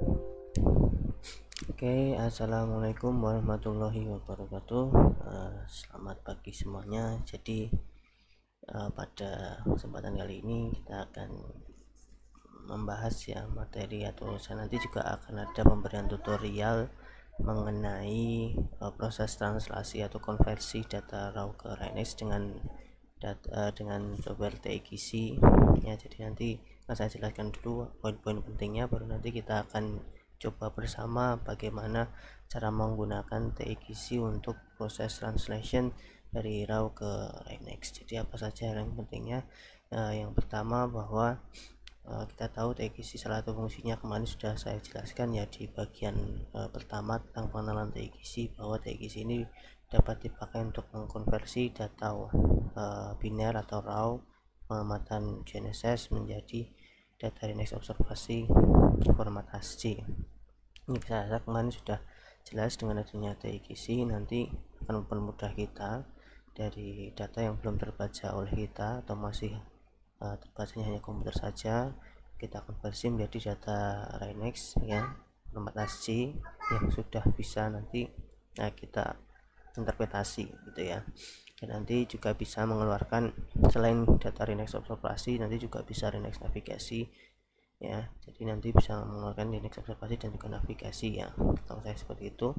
Oke, assalamualaikum warahmatullahi wabarakatuh. Selamat pagi semuanya. Jadi pada kesempatan kali ini kita akan membahas ya materi, atau saya nanti juga akan ada pemberian tutorial mengenai proses translasi atau konversi data raw ke Rhinex dengan software TXC ya. Jadi nanti akan saya jelaskan dulu poin-poin pentingnya, baru nanti kita akan coba bersama bagaimana cara menggunakan TXC untuk proses translation dari raw ke Rhinex. Jadi apa saja yang pentingnya? Yang pertama bahwa kita tahu TXC salah satu fungsinya kemarin sudah saya jelaskan ya di bagian pertama tentang pengenalan TXC, bahwa TXC ini dapat dipakai untuk mengkonversi data biner atau raw pengamatan GNSS menjadi data Rhinex observasi format ASCII. Ini saya kemarin sudah jelas, dengan adanya TXC nanti akan mempermudah kita dari data yang belum terbaca oleh kita atau masih terbacanya hanya komputer saja, kita konversi menjadi data Rhinex ya, format ASCII yang sudah bisa nanti kita interpretasi gitu ya. Dan nanti juga bisa mengeluarkan, selain data Rhinex observasi, nanti juga bisa Rhinex navigasi ya. Jadi nanti bisa mengeluarkan Rhinex observasi dan juga navigasi ya, kalau saya seperti itu.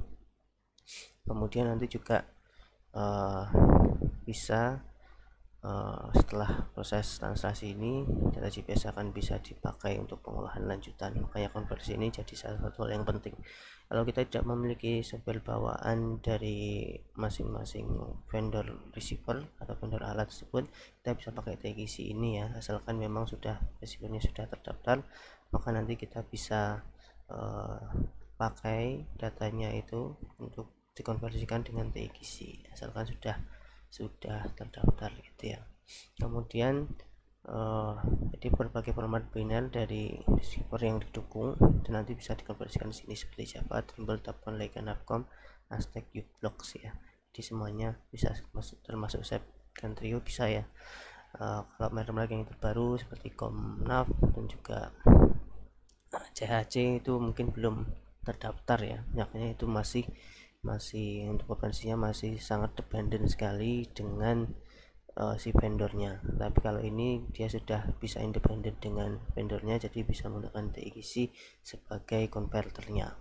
Kemudian nanti juga bisa setelah proses translasi ini, data GPS akan bisa dipakai untuk pengolahan lanjutan. Makanya konversi ini jadi salah satu hal yang penting. Kalau kita tidak memiliki software bawaan dari masing-masing vendor receiver atau vendor alat tersebut, kita bisa pakai TXC ini ya, asalkan memang sudah receivernya sudah terdaftar, maka nanti kita bisa pakai datanya itu untuk dikonversikan dengan TXC asalkan sudah terdaftar gitu ya. Kemudian jadi berbagai format biner dari receiver yang didukung dan nanti bisa dikonversikan di sini seperti Java, Trimble, Topcon, Leica, Navcom, Aztec, U-Blox ya. Jadi semuanya bisa termasuk SEP dan Trio bisa ya. Kalau merek-merek yang terbaru seperti Comnav dan juga CHC itu mungkin belum terdaftar ya, makanya itu masih untuk potensinya masih sangat dependent sekali dengan si vendornya. Tapi kalau ini dia sudah bisa independen dengan vendornya, jadi bisa menggunakan TXC sebagai konverternya.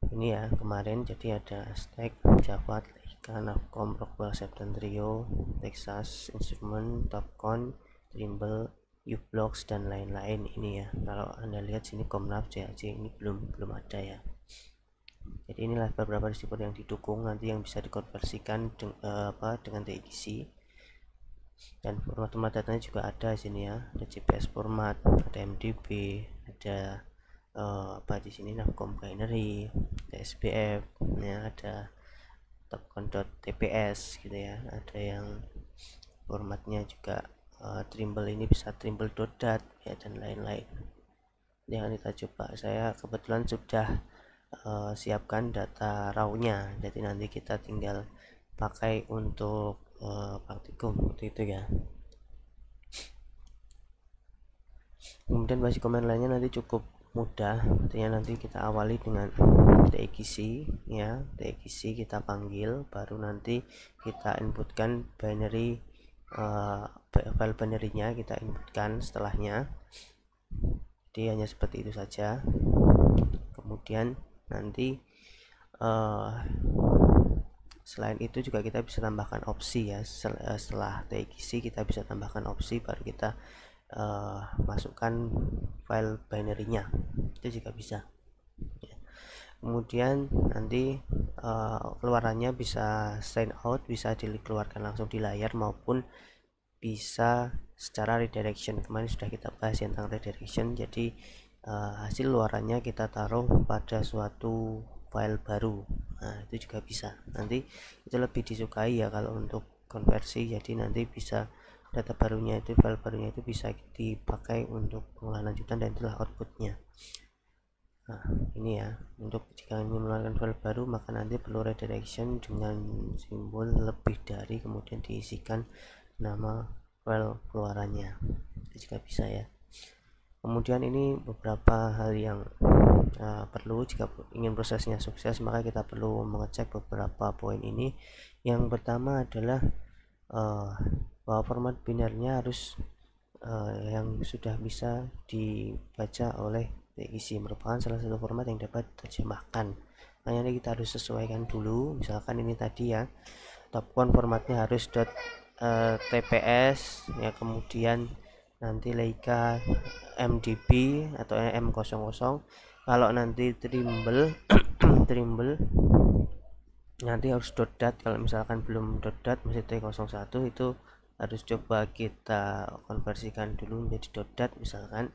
Ini ya kemarin, jadi ada Stack, Java, Leica, Navcom, Rockwell, Septentrio, Texas Instrument, Topcon, Trimble, U-Blox dan lain-lain. Ini ya, kalau Anda lihat sini Comnav, CAC ini belum ada ya. Jadi inilah beberapa receiver yang didukung nanti yang bisa dikonversikan dengan TXC. Dan format datanya juga ada sini ya, ada GPS format, ada MDB, ada di sini Navcom binary, ada SPF ya, ada topcon.tps gitu ya, ada yang formatnya juga Trimble, ini bisa Trimble.dat ya, dan lain-lain. Yang kita coba, saya kebetulan sudah siapkan data raw-nya, jadi nanti kita tinggal pakai untuk praktikum seperti itu ya. Kemudian basic command lainnya nanti cukup mudah, artinya nanti kita awali dengan TXC ya, TXC kita panggil, baru nanti kita inputkan binary, file binary-nya kita inputkan setelahnya. Jadi hanya seperti itu saja. Kemudian nanti selain itu juga kita bisa tambahkan opsi ya, setelah TXC kita bisa tambahkan opsi, baru kita masukkan file binary-nya, itu juga bisa ya. Kemudian nanti keluarannya bisa sign out, bisa dikeluarkan langsung di layar maupun bisa secara redirection. Kemarin sudah kita bahas tentang redirection, jadi hasil luarannya kita taruh pada suatu file baru. Nah itu juga bisa, nanti itu lebih disukai ya kalau untuk konversi, jadi nanti bisa data barunya itu, file barunya itu bisa dipakai untuk pengolahan lanjutan dan itulah outputnya. Nah ini ya, untuk jika ingin mengeluarkan file baru maka nanti perlu redirection dengan simbol lebih dari, kemudian diisikan nama file keluarannya, itu juga bisa ya. Kemudian ini beberapa hal yang perlu jika ingin prosesnya sukses, maka kita perlu mengecek beberapa poin ini. Yang pertama adalah bahwa format binarnya harus yang sudah bisa dibaca oleh TXT, merupakan salah satu format yang dapat diterjemahkan. Makanya kita harus sesuaikan dulu. Misalkan ini tadi ya, topcon formatnya harus .tps ya, kemudian nanti Leica MDB atau M00. Kalau nanti Trimble Trimble nanti harus .dat. Kalau misalkan belum .dat masih T01, itu harus coba kita konversikan dulu menjadi .dat misalkan.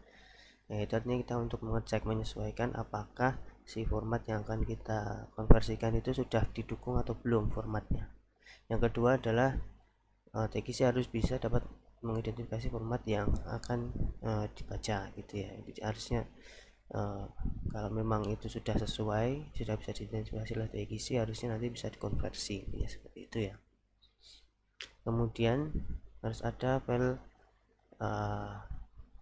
Nah, itu artinya kita untuk mengecek, menyesuaikan apakah si format yang akan kita konversikan itu sudah didukung atau belum formatnya. Yang kedua adalah TXT harus bisa dapat mengidentifikasi format yang akan dibaca gitu ya. Jadi harusnya kalau memang itu sudah sesuai, sudah bisa diidentifikasi oleh TXT, harusnya nanti bisa dikonversi ya, seperti itu ya. Kemudian harus ada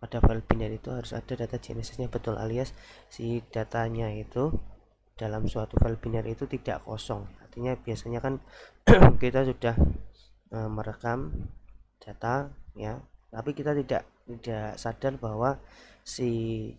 pada file binary itu harus ada data genesisnya betul, alias si datanya itu dalam suatu file binary itu tidak kosong. Artinya biasanya kan kita sudah merekam data ya, tapi kita tidak sadar bahwa si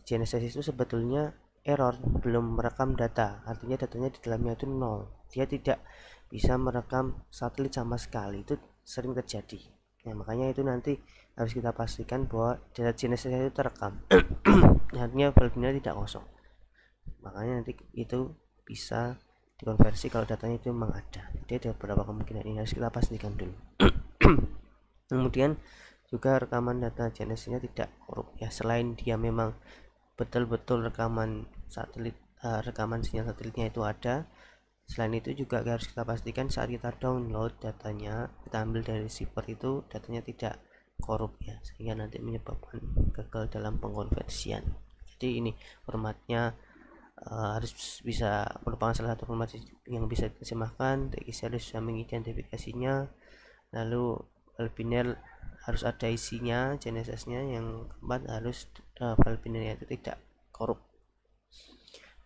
Genesis itu sebetulnya error, belum merekam data. Artinya datanya di dalamnya itu nol, dia tidak bisa merekam satelit sama sekali. Itu sering terjadi. Nah, makanya itu nanti harus kita pastikan bahwa data Genesis itu terekam. Artinya file binary tidak kosong. Makanya nanti itu bisa dikonversi kalau datanya itu memang ada. Jadi ada beberapa kemungkinan, ini harus kita pastikan dulu. Kemudian juga rekaman data genesisnya tidak korup ya, selain dia memang betul-betul rekaman satelit, rekaman sinyal satelitnya itu ada, selain itu juga harus kita pastikan saat kita download datanya, kita ambil dari receiver itu datanya tidak korup ya, sehingga nanti menyebabkan gagal dalam pengkonversian. Jadi ini formatnya harus bisa, merupakan salah satu format yang bisa diterjemahkan. TXT harus bisa mengidentifikasinya, lalu file binary harus ada isinya, genesisnya. Yang keempat harus file binary itu tidak korup.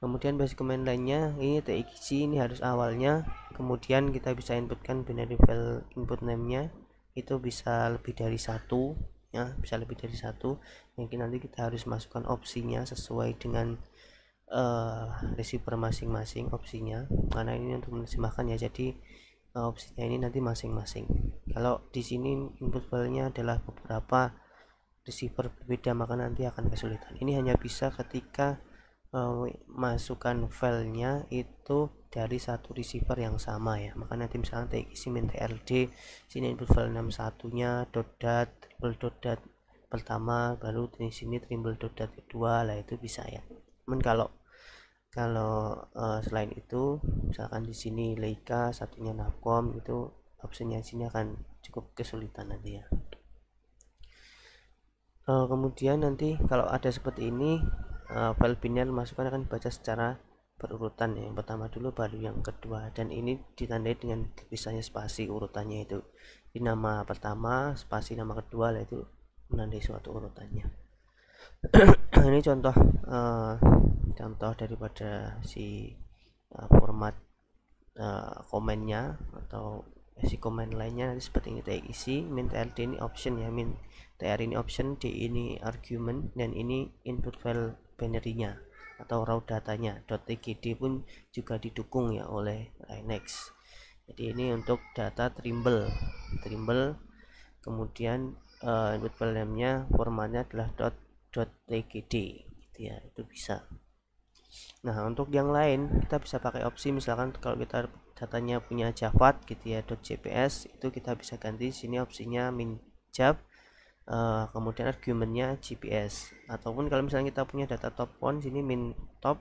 Kemudian basic command lainnya, ini TXT ini harus awalnya, kemudian kita bisa inputkan binary file input name-nya itu bisa lebih dari satu ya, bisa lebih dari satu. Mungkin nanti kita harus masukkan opsinya sesuai dengan receiver masing-masing opsinya, karena ini untuk menerjemahkan ya. Jadi opsinya ini nanti masing-masing. Kalau di sini input filenya adalah beberapa receiver berbeda, maka nanti akan kesulitan. Ini hanya bisa ketika masukkan filenya itu dari satu receiver yang sama ya. Maka nanti misalnya TXT min TRD, sini input file 61 nya .dat, triple .dat pertama, baru di sini triple .dat kedua lah, itu bisa ya. Namun kalau selain itu, misalkan di sini Leica, satunya Navcom, itu opsinya sini akan cukup kesulitan nanti ya. Kemudian nanti kalau ada seperti ini, file binary masukan akan dibaca secara berurutan ya. Yang pertama dulu baru yang kedua, dan ini ditandai dengan terpisahnya spasi urutannya itu. Di nama pertama, spasi nama kedua lah, itu menandai suatu urutannya. Ini contoh daripada si format komennya atau si komen lainnya nanti seperti ini. TXT min tr d ini option ya, min tr ini option, d ini argument, dan ini input file binary-nya atau raw datanya. .tgd pun juga didukung ya oleh Linux. Jadi ini untuk data Trimble. Kemudian input file name-nya formatnya adalah .tgd gitu ya, itu bisa. Nah, untuk yang lain kita bisa pakai opsi, misalkan kalau kita datanya punya Java gitu ya, .jps, itu kita bisa ganti sini opsinya min jav, kemudian argumennya GPS. Ataupun kalau misalnya kita punya data top one, sini min top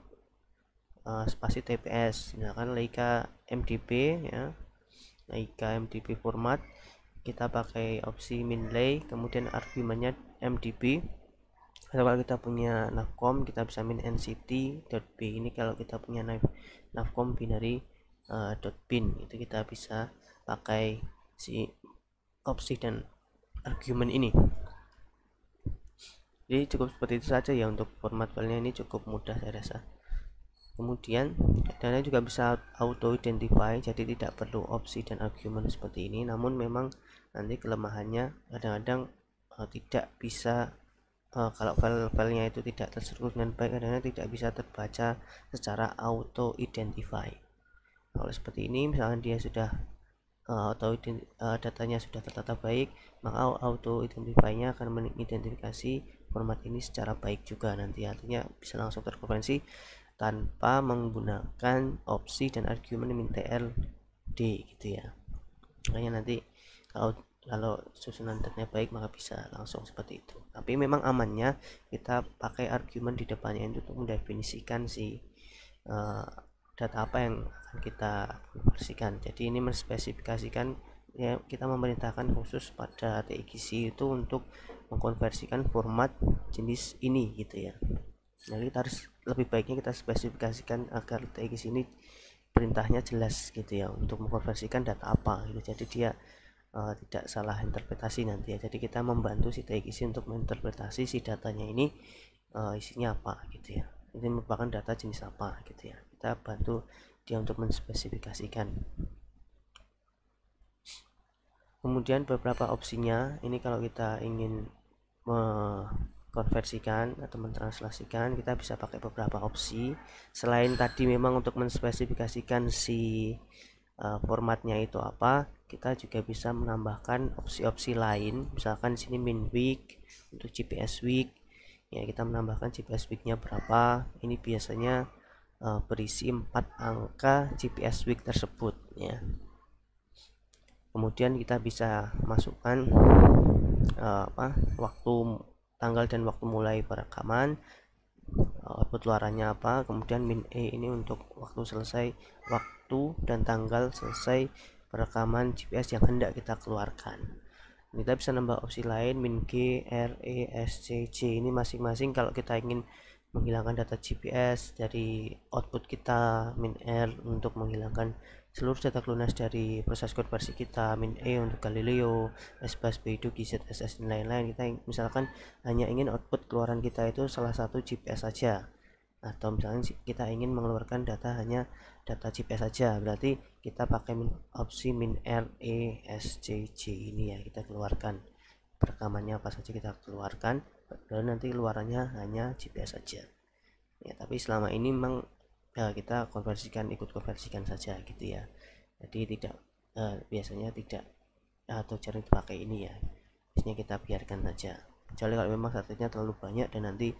spasi tps, misalkan Leica MDB ya, Leica MDB format, kita pakai opsi min lay, kemudian argumennya MDB. Atau kalau kita punya Navcom, kita bisa min nct.b. ini kalau kita punya Navcom binary .bin, itu kita bisa pakai si opsi dan argumen ini. Jadi cukup seperti itu saja ya, untuk format filenya ini cukup mudah saya rasa. Kemudian dana juga bisa auto identify, jadi tidak perlu opsi dan argumen seperti ini. Namun memang nanti kelemahannya kadang-kadang tidak bisa, kalau file-filenya itu tidak terstruktur dengan baik, kadang-kadang tidak bisa terbaca secara auto identify. Kalau seperti ini misalkan dia sudah datanya sudah tertata baik, maka auto identify-nya akan mengidentifikasi format ini secara baik juga nanti, artinya bisa langsung terkonversi tanpa menggunakan opsi dan argumen min-tr d gitu ya. Makanya nanti kalau susunan datanya baik maka bisa langsung seperti itu. Tapi memang amannya kita pakai argumen di depannya itu untuk mendefinisikan si data apa yang akan kita konversikan. Jadi ini menspesifikasikan ya, kita memerintahkan khusus pada TXC itu untuk mengkonversikan format jenis ini gitu ya. Jadi kita harus lebih baiknya kita spesifikasikan agar TX ini perintahnya jelas gitu ya, untuk mengkonversikan data apa gitu. Jadi dia tidak salah interpretasi nanti ya. Jadi kita membantu si TX untuk menginterpretasi si datanya ini isinya apa gitu ya. Ini merupakan data jenis apa gitu ya. Kita bantu dia untuk menspesifikasikan. Kemudian beberapa opsinya ini kalau kita ingin konversikan atau mentranslasikan, kita bisa pakai beberapa opsi. Selain tadi memang untuk menspesifikasikan si formatnya itu apa, kita juga bisa menambahkan opsi-opsi lain. Misalkan di sini min week untuk GPS week ya, kita menambahkan GPS weeknya berapa. Ini biasanya berisi 4 angka GPS week tersebut ya. Kemudian kita bisa masukkan waktu, tanggal dan waktu mulai perekaman, output luarannya apa, kemudian min e ini untuk waktu selesai, waktu dan tanggal selesai perekaman GPS yang hendak kita keluarkan. Kita bisa nambah opsi lain min g, r, e, s, c, j. Ini masing-masing kalau kita ingin menghilangkan data GPS dari output kita, min r untuk menghilangkan seluruh data lunas dari proses konversi kita, min e untuk Galileo, S-Bus, Beidou, GZSS dan lain-lain. Kita misalkan hanya ingin output keluaran kita itu salah satu GPS saja, atau misalnya kita ingin mengeluarkan data hanya data GPS saja, berarti kita pakai opsi min r, e, s, c, j ini ya. Kita keluarkan perekamannya apa saja kita keluarkan, dan nanti keluarannya hanya GPS saja ya. Tapi selama ini memang kita ikut konversikan saja gitu ya. Jadi tidak biasanya tidak atau jarang dipakai ini ya. Biasanya kita biarkan saja. Kecuali kalau memang satelitnya terlalu banyak dan nanti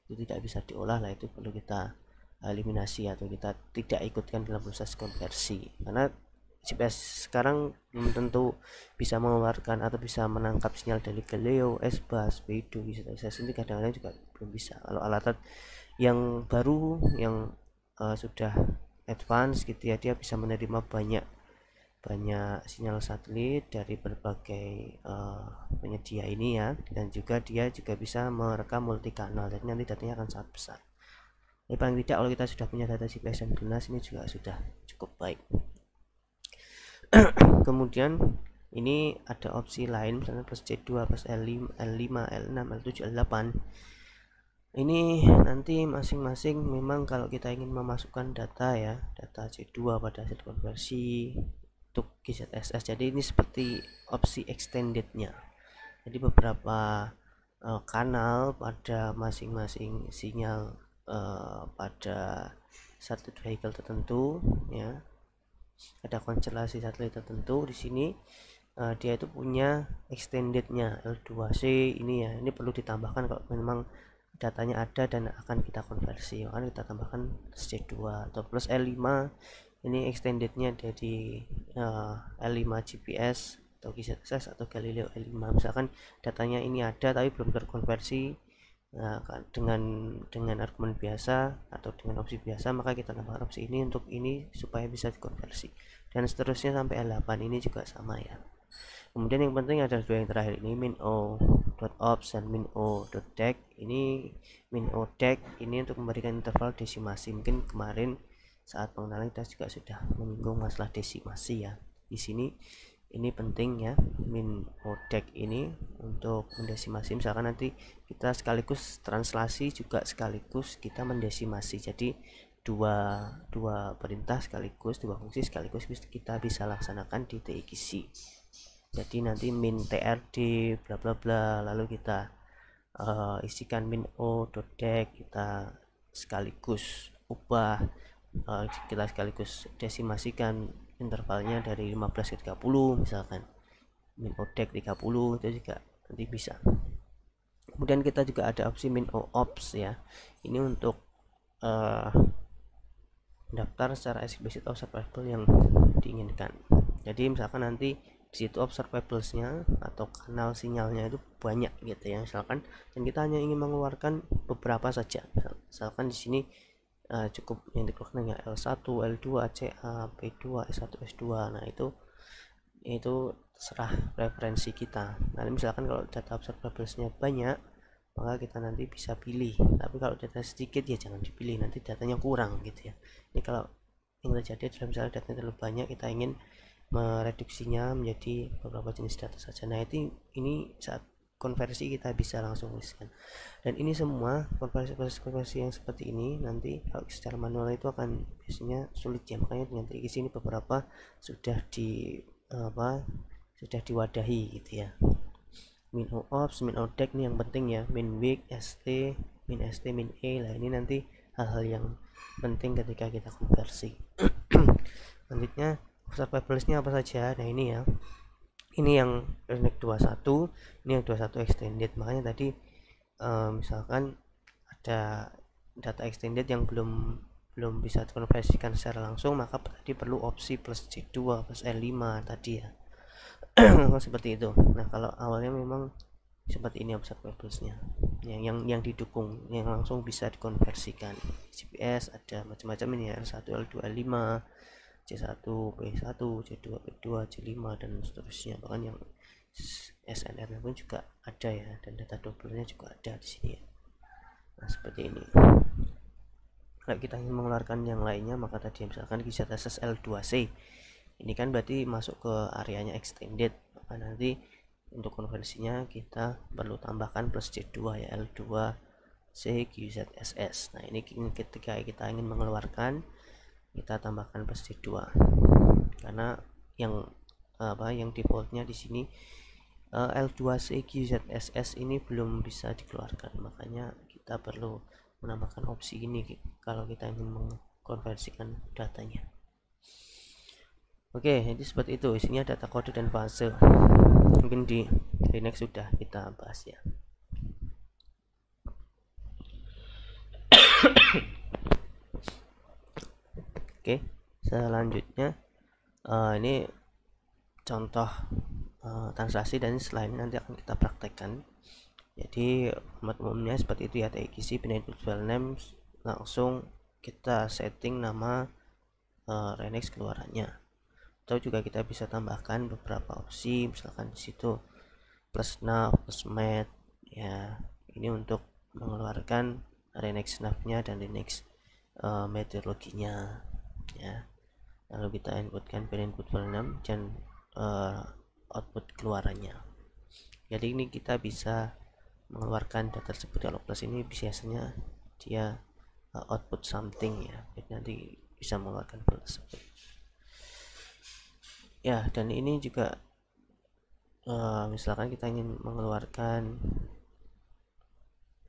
itu tidak bisa diolah, lah itu perlu kita eliminasi atau kita tidak ikutkan dalam proses konversi. Karena GPS sekarang belum tentu bisa mengeluarkan atau bisa menangkap sinyal dari Galileo, S-Bus, Beidou, GZSS. Ini kadang-kadang juga belum bisa. Kalau alat yang baru yang sudah advance gitu ya, dia bisa menerima banyak sinyal satelit dari berbagai penyedia ini ya, dan juga dia juga bisa merekam multi kanal, jadi nanti datanya akan sangat besar. Jadi paling tidak kalau kita sudah punya data GPS yang lunas, ini juga sudah cukup baik. Kemudian ini ada opsi lain, misalnya plus C2, plus L5, L6, L7, L8. Ini nanti masing-masing memang kalau kita ingin memasukkan data ya, data C2 pada hasil konversi untuk GZSS, jadi ini seperti opsi extendednya. Jadi beberapa kanal pada masing-masing sinyal pada satelit vehicle tertentu ya, ada konstelasi satelit tertentu di sini dia itu punya extendednya L2C ini ya. Ini perlu ditambahkan kalau memang datanya ada dan akan kita konversi, maka kita tambahkan C2 atau plus L5. Ini extendednya dari L5 GPS atau GZSS atau Galileo L5. Misalkan datanya ini ada tapi belum terkonversi, nah, dengan argumen biasa atau dengan opsi biasa, maka kita tambahkan opsi ini untuk ini supaya bisa dikonversi, dan seterusnya sampai L8 ini juga sama ya. Kemudian yang penting ada dua yang terakhir ini, min o.ops dan min o.dec. Ini min o.dec ini untuk memberikan interval desimasi. Mungkin kemarin saat pengenalan kita juga sudah menyinggung masalah desimasi ya. Di sini ini penting ya, min odec ini untuk mendesimasi. Misalkan nanti kita sekaligus translasi juga sekaligus kita mendesimasi, jadi dua perintah sekaligus, dua fungsi sekaligus kita bisa laksanakan di TXC. Jadi nanti min trd bla bla bla, lalu kita isikan min o.dec, kita sekaligus ubah, kita sekaligus desimasikan intervalnya dari 15 ke 30 misalkan, min odec 30, itu juga nanti bisa. Kemudian kita juga ada opsi min ops ya, ini untuk daftar secara eksplisit observable yang diinginkan. Jadi misalkan nanti di situ observablesnya atau kanal sinyalnya itu banyak gitu ya misalkan, dan kita hanya ingin mengeluarkan beberapa saja. Misalkan di sini cukup yang dikeluarkan ya L1, L2, CA, P2, S1, S2. Nah itu terserah preferensi kita. Nah misalkan kalau data observablesnya banyak, maka kita nanti bisa pilih, tapi kalau data sedikit ya jangan dipilih, nanti datanya kurang gitu ya. Ini kalau yang terjadi adalah misalnya datanya terlalu banyak, kita ingin mereduksinya menjadi beberapa jenis data saja. Nah ini saat konversi kita bisa langsung tuliskan. Dan ini semua konversi yang seperti ini nanti kalau secara manual itu akan biasanya sulit ya, makanya dengan trik ini beberapa sudah sudah diwadahi gitu ya. Min ops, min odec nih yang penting ya, min week, st, min st, min e lah, ini nanti hal-hal yang penting ketika kita konversi. Selanjutnya observablesnya apa saja. Nah ini ya, ini yang Renec 21, ini yang 21 extended. Makanya tadi misalkan ada data extended yang belum bisa dikonversikan secara langsung, maka tadi perlu opsi plus C2 plus L5 tadi ya. Seperti itu. Nah kalau awalnya memang seperti ini observablesnya, yang didukung, yang langsung bisa dikonversikan. GPS ada macam-macam ini ya, L1, L2, L5, C1, P1, C2, P2, C5 dan seterusnya. Bahkan yang SNR pun juga ada ya, dan data double-nya juga ada di sini ya. Nah seperti ini. Kalau kita ingin mengeluarkan yang lainnya, maka tadi misalkan XZSS L2C, ini kan berarti masuk ke areanya extended, maka nanti untuk konversinya kita perlu tambahkan plus C2 ya, L2C QZSS. Nah ini ketika kita ingin mengeluarkan, kita tambahkan plus C2 karena yang defaultnya di sini L2C QZSS ini belum bisa dikeluarkan, makanya kita perlu menambahkan opsi ini kalau kita ingin mengkonversikan datanya. Oke, jadi seperti itu isinya, data kode dan fase. Mungkin di next sudah kita bahas ya. Oke, selanjutnya ini contoh transaksi, dan selain nanti akan kita praktekkan. Jadi format umumnya seperti itu ya, TXC pindah input file name, langsung kita setting nama Renec keluarannya, atau juga kita bisa tambahkan beberapa opsi, misalkan di situ plus nav, plus mat ya, ini untuk mengeluarkan Renec nav-nya dan Renec metodologinya ya. Lalu kita inputkan input file name dan output keluarannya. Jadi ini kita bisa mengeluarkan data tersebut. Kalau plus ini biasanya dia output something ya, jadi nanti bisa mengeluarkan file tersebut ya. Dan ini juga misalkan kita ingin mengeluarkan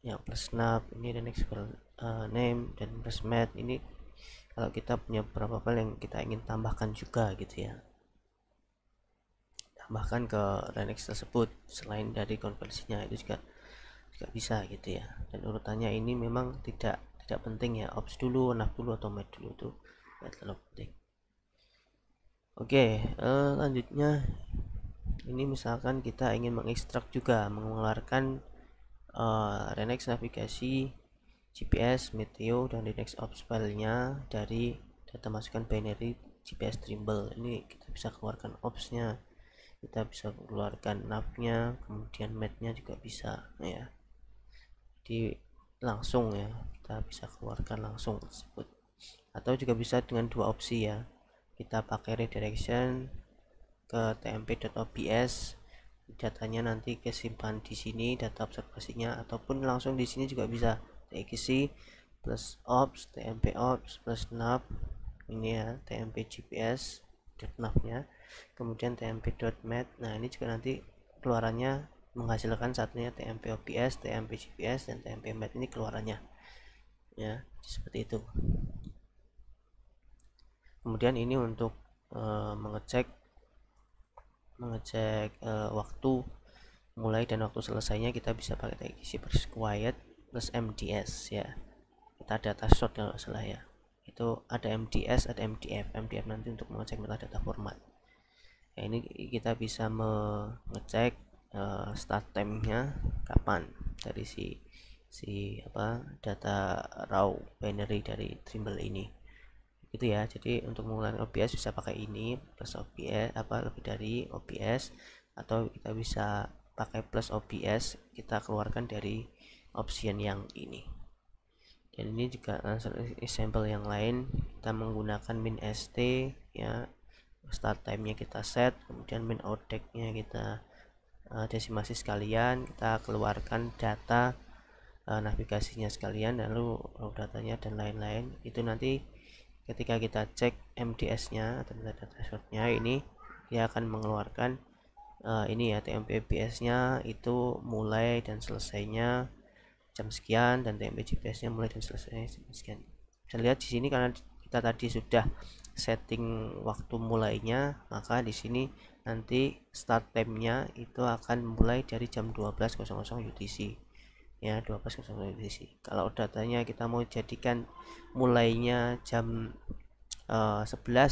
yang plus nav, ini dan next file name dan plus mat, ini kalau kita punya beberapa file yang kita ingin tambahkan juga gitu ya, tambahkan ke Renec tersebut selain dari konversinya, itu juga bisa gitu ya. Dan urutannya ini memang tidak penting ya, ops dulu, nav dulu, atau mat dulu, itu tidak terlalu penting. Oke, lanjutnya ini misalkan kita ingin mengekstrak juga, mengeluarkan Renec navigasi, GPS, meteo, dan Renec ops filenya dari data masukan binary GPS Trimble. Ini kita bisa keluarkan opsnya, kita bisa keluarkan navnya, kemudian matnya juga bisa ya. Jadi langsung ya, kita bisa keluarkan langsung tersebut, atau juga bisa dengan dua opsi ya, kita pakai redirection ke tmp.obs, datanya nanti kesimpan di sini data observasinya, ataupun langsung di sini juga bisa txc plus ops tmp ops plus nav ini ya, tmp gps nav nya, kemudian tmp.mat. nah ini juga nanti keluarannya menghasilkan satunya tmp obs, tmp gps, dan tmp mat. ini keluarannya ya, seperti itu. Kemudian ini untuk mengecek waktu mulai dan waktu selesainya, kita bisa pakai txc presquiet plus mds ya. Kita data sort kalau salah ya, itu ada mds, ada mdf nanti untuk mengecek metadata format. ya, ini kita bisa mengecek start time-nya kapan dari si data raw binary dari Trimble ini gitu ya. Jadi untuk menggunakan OBS bisa pakai ini plus OBS lebih dari OBS, atau kita bisa pakai plus OBS, kita keluarkan dari option yang ini. Dan ini juga example yang lain, kita menggunakan min st ya, start time nya kita set, kemudian min out date nya kita desimasi sekalian, kita keluarkan data navigasinya sekalian, lalu raw datanya dan lain-lain. Itu nanti ketika kita cek MDS nya atau metadata short-nya, ini dia akan mengeluarkan ini ya, TMP-BS nya itu mulai dan selesainya jam sekian, dan TMP GPS nya mulai dan selesai jam sekian. Bisa lihat di sini karena kita tadi sudah setting waktu mulainya, maka di sini nanti start time-nya itu akan mulai dari jam 12.00 UTC ya, 12.00 UTC. Kalau datanya kita mau jadikan mulainya jam 11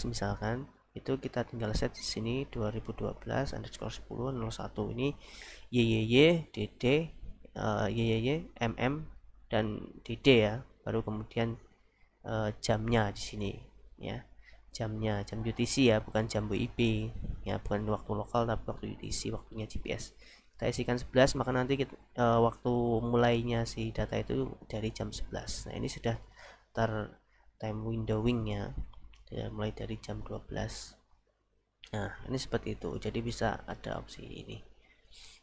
misalkan, itu kita tinggal set di sini 2012_1001 ini YYY DD YYY MM dan DD ya, baru kemudian jamnya di sini ya, jamnya jam UTC ya, bukan jam WIB ya, bukan waktu lokal tapi waktu UTC, waktunya GPS. Kita isikan 11, maka nanti waktu mulainya si data itu dari jam 11. Nah ini sudah time windowing ya, mulai dari jam 12. Nah ini seperti itu, jadi bisa ada opsi ini.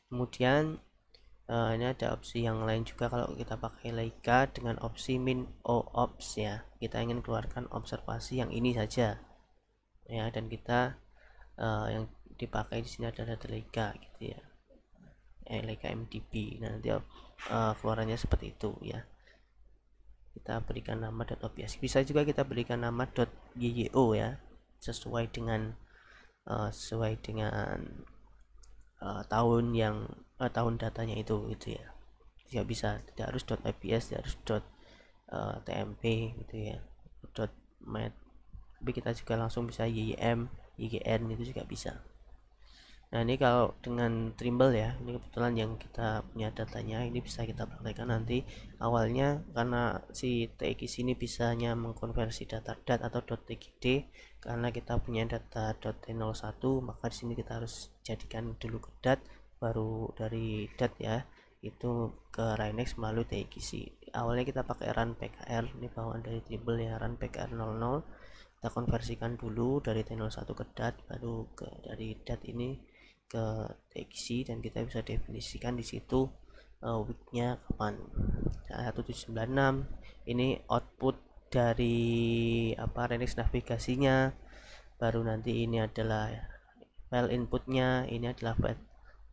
Kemudian ini ada opsi yang lain juga kalau kita pakai Leica dengan opsi min ops ya, kita ingin keluarkan observasi yang ini saja ya, dan kita yang dipakai di sini ada data Leica gitu ya, Leica MDB. Nah nanti keluarannya seperti itu ya. Kita berikan nama .obs, bisa juga kita berikan nama .gyo ya, sesuai dengan tahun yang tahun datanya itu gitu ya. Ya bisa, tidak harus .obs, tidak harus .tmp gitu ya, .mat, tapi kita juga langsung bisa ym, ygn itu juga bisa. Nah ini kalau dengan Trimble ya, ini kebetulan yang kita punya datanya, ini bisa kita praktekkan nanti. Awalnya karena si TX ini bisanya mengkonversi data DAT atau .tgd, karena kita punya data .t01, maka di sini kita harus jadikan dulu ke DAT, baru dari DAT ya itu ke Rhinex melalui TXC. Awalnya kita pakai run pkr, ini bawaan dari Trimble ya, run pkr 00, kita konversikan dulu dari T01 ke DAT, baru dari DAT ini ke TXC, dan kita bisa definisikan di situ weeknya kapan. 1796 ini output dari Rhinex navigasinya, baru nanti ini adalah file inputnya, ini adalah file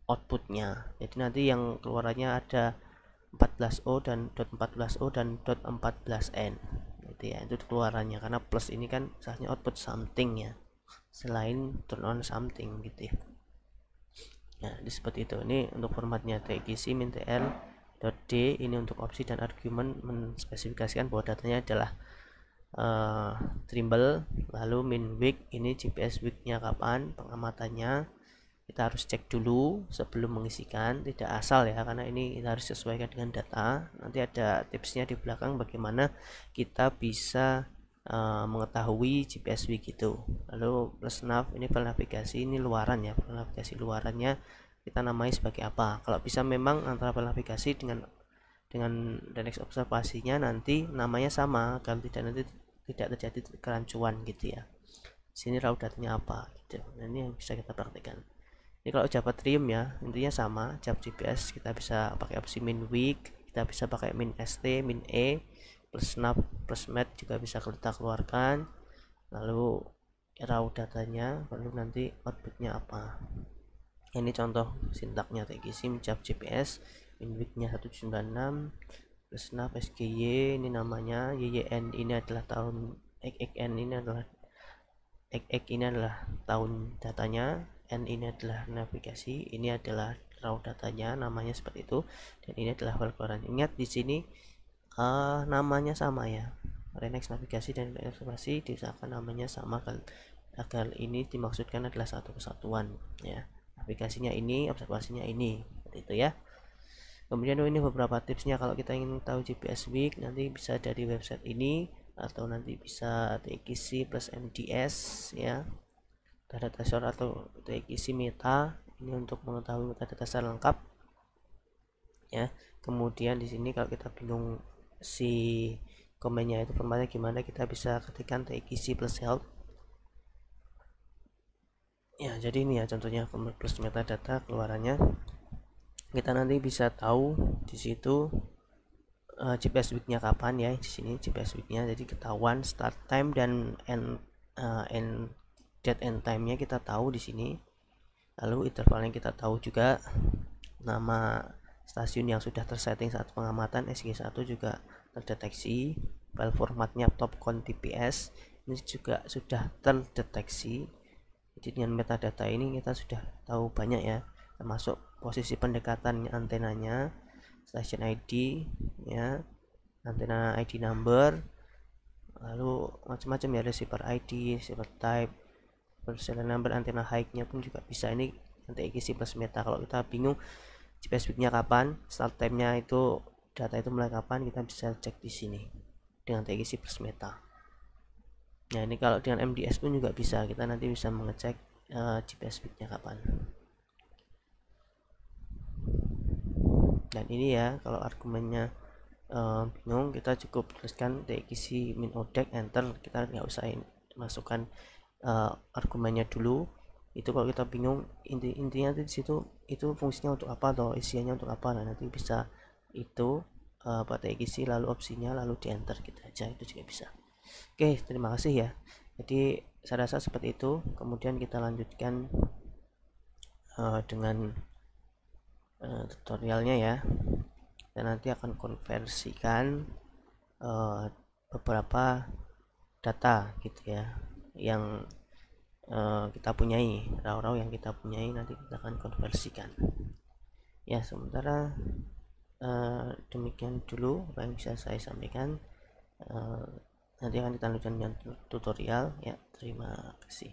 outputnya. Jadi nanti yang keluarannya ada 14O dan .14O dan .14N gitu ya, itu keluarannya, karena plus ini kan seharusnya output something ya, selain turn on something gitu ya. Nah seperti itu. Ini untuk formatnya txc min_tl.d, ini untuk opsi dan argumen menspesifikasikan bahwa datanya adalah Trimble, lalu min week, ini GPS weeknya kapan, pengamatannya kita harus cek dulu sebelum mengisikan, tidak asal ya, karena ini kita harus sesuaikan dengan data. Nanti ada tipsnya di belakang bagaimana kita bisa mengetahui GPS week itu. Lalu plus nav, ini file navigasi, ini luaran ya, file navigasi luarannya kita namai sebagai apa. Kalau bisa memang antara file navigasi dengan Rhinex observasinya nanti namanya sama, agar tidak terjadi kerancuan gitu ya. sini raw datanya apa gitu. Nah, ini yang bisa kita praktekkan. Ini kalau Java Triumph ya, intinya sama. Java GPS kita bisa pakai opsi min week, kita bisa pakai min st, min e, plus snap, plus mat juga bisa kita keluarkan. Lalu raw datanya, lalu nanti outputnya apa. Ini contoh sintaknya TXIM Java GPS, min weeknya 196, plus snap sgy, ini namanya yn, ini adalah tahun xn, ini adalah tahun datanya, n ini adalah navigasi, ini adalah raw datanya, namanya seperti itu, dan ini adalah file keluaran. Ingat di sini namanya sama ya, Renex navigasi dan observasi diusahakan namanya sama agar ini dimaksudkan adalah satu kesatuan ya. Navigasinya ini, observasinya ini, seperti itu ya. Kemudian ini beberapa tipsnya kalau kita ingin tahu GPS week, nanti bisa dari website ini atau nanti bisa TXC plus MDS ya, data dasar, atau TXC meta, ini untuk mengetahui metadata dasar lengkap ya. Kemudian di sini kalau kita bingung si komennya itu formatnya gimana, kita bisa ketikkan TXC plus help ya. Jadi ini ya contohnya plus metadata keluarannya. Kita nanti bisa tahu di situ GPS weeknya kapan ya. Di sini GPS weeknya, jadi ketahuan start time dan end date and time-nya kita tahu di sini. Lalu intervalnya kita tahu juga, nama stasiun yang sudah tersetting saat pengamatan SG1 juga terdeteksi, file formatnya topcon TPS ini juga sudah terdeteksi. Jadi dengan metadata ini kita sudah tahu banyak ya, termasuk posisi pendekatan antenanya, station ID ya, antena ID number, lalu macam-macam ya, receiver ID, receiver type, serial number, antena height-nya pun juga bisa. Ini nanti isi plus meta. Kalau kita bingung GPS week-nya kapan, start time-nya itu, data itu mulai kapan, kita bisa cek di sini dengan TXC plus meta. Nah ini kalau dengan MDS pun juga bisa, kita nanti bisa mengecek GPS week-nya kapan. Dan ini ya, kalau argumennya bingung, kita cukup tuliskan TXC min odec enter, kita nggak usah masukkan argumennya dulu. Itu kalau kita bingung intinya di situ itu fungsinya untuk apa atau isiannya untuk apa. Nah nanti bisa itu pakai TXC lalu opsinya lalu di enter gitu aja, itu juga bisa. Oke, terima kasih ya. Jadi saya rasa seperti itu. Kemudian kita lanjutkan dengan tutorialnya ya. Dan nanti akan konversikan beberapa data gitu ya, yang kita punyai, raw yang kita punyai, nanti kita akan konversikan ya. Sementara demikian dulu apa yang bisa saya sampaikan. Nanti akan kita lanjutkan dengan tutorial ya. Terima kasih.